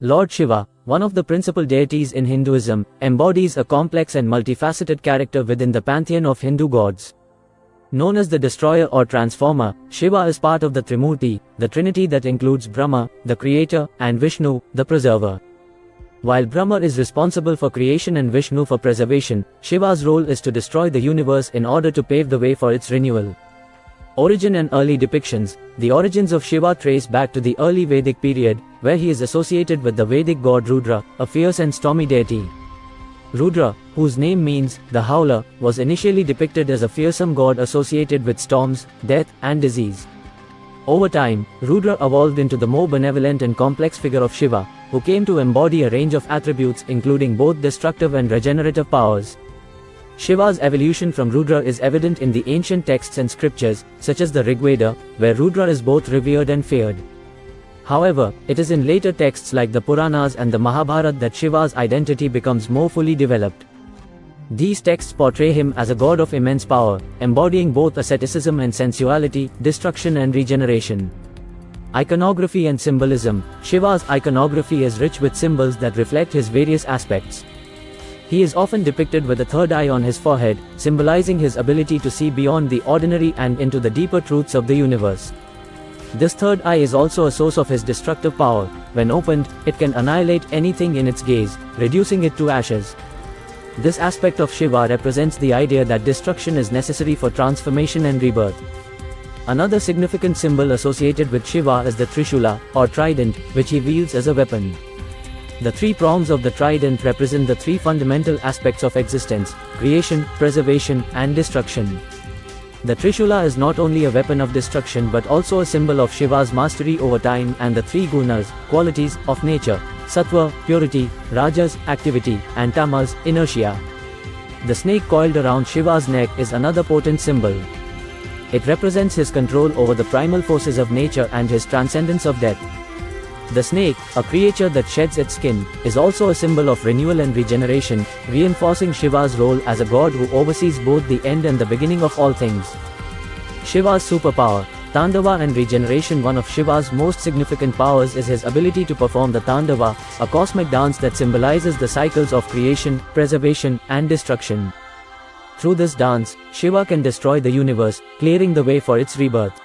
Lord Shiva, one of the principal deities in Hinduism, embodies a complex and multifaceted character within the pantheon of Hindu gods. Known as the destroyer or transformer, Shiva is part of the Trimurti, the trinity that includes Brahma, the creator, and Vishnu, the preserver. While Brahma is responsible for creation and Vishnu for preservation, Shiva's role is to destroy the universe in order to pave the way for its renewal. Origin and early depictions. The origins of Shiva trace back to the early Vedic period, where he is associated with the Vedic god Rudra, a fierce and stormy deity. Rudra, whose name means the howler, was initially depicted as a fearsome god associated with storms, death, and disease. Over time, Rudra evolved into the more benevolent and complex figure of Shiva, who came to embody a range of attributes including both destructive and regenerative powers. Shiva's evolution from Rudra is evident in the ancient texts and scriptures, such as the Rig Veda, where Rudra is both revered and feared. However, it is in later texts like the Puranas and the Mahabharata that Shiva's identity becomes more fully developed. These texts portray him as a god of immense power, embodying both asceticism and sensuality, destruction and regeneration. Iconography and symbolism. Shiva's iconography is rich with symbols that reflect his various aspects. He is often depicted with a third eye on his forehead, symbolizing his ability to see beyond the ordinary and into the deeper truths of the universe. This third eye is also a source of his destructive power. When opened, it can annihilate anything in its gaze, reducing it to ashes. This aspect of Shiva represents the idea that destruction is necessary for transformation and rebirth. Another significant symbol associated with Shiva is the Trishula, or trident, which he wields as a weapon. The three prongs of the trident represent the three fundamental aspects of existence: creation, preservation, and destruction. The Trishula is not only a weapon of destruction but also a symbol of Shiva's mastery over time and the three gunas, qualities, of nature: sattva, purity; rajas, activity; and tamas, inertia. The snake coiled around Shiva's neck is another potent symbol. It represents his control over the primal forces of nature and his transcendence of death. The snake, a creature that sheds its skin, is also a symbol of renewal and regeneration, reinforcing Shiva's role as a god who oversees both the end and the beginning of all things. Shiva's superpower, tandava and regeneration. One of Shiva's most significant powers is his ability to perform the tandava, a cosmic dance that symbolizes the cycles of creation, preservation, and destruction. Through this dance, Shiva can destroy the universe, clearing the way for its rebirth.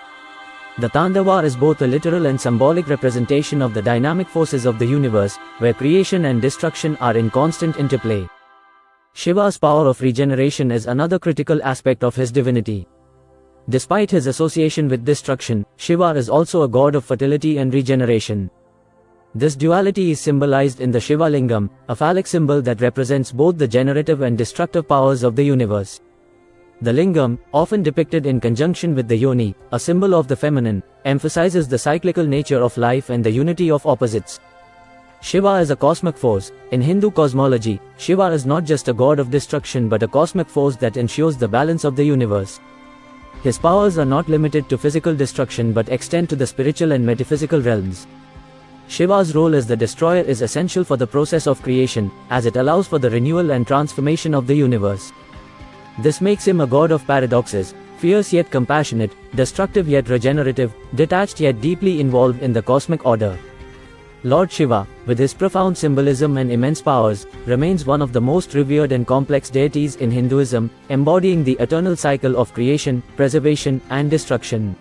The tandava is both a literal and symbolic representation of the dynamic forces of the universe, where creation and destruction are in constant interplay. Shiva's power of regeneration is another critical aspect of his divinity. Despite his association with destruction, Shiva is also a god of fertility and regeneration. This duality is symbolized in the Shiva Lingam, a phallic symbol that represents both the generative and destructive powers of the universe. The lingam, often depicted in conjunction with the yoni, a symbol of the feminine, emphasizes the cyclical nature of life and the unity of opposites. Shiva is a cosmic force. In Hindu cosmology, Shiva is not just a god of destruction but a cosmic force that ensures the balance of the universe. His powers are not limited to physical destruction but extend to the spiritual and metaphysical realms. Shiva's role as the destroyer is essential for the process of creation, as it allows for the renewal and transformation of the universe. This makes him a god of paradoxes: fierce yet compassionate, destructive yet regenerative, detached yet deeply involved in the cosmic order. Lord Shiva, with his profound symbolism and immense powers, remains one of the most revered and complex deities in Hinduism, embodying the eternal cycle of creation, preservation, and destruction.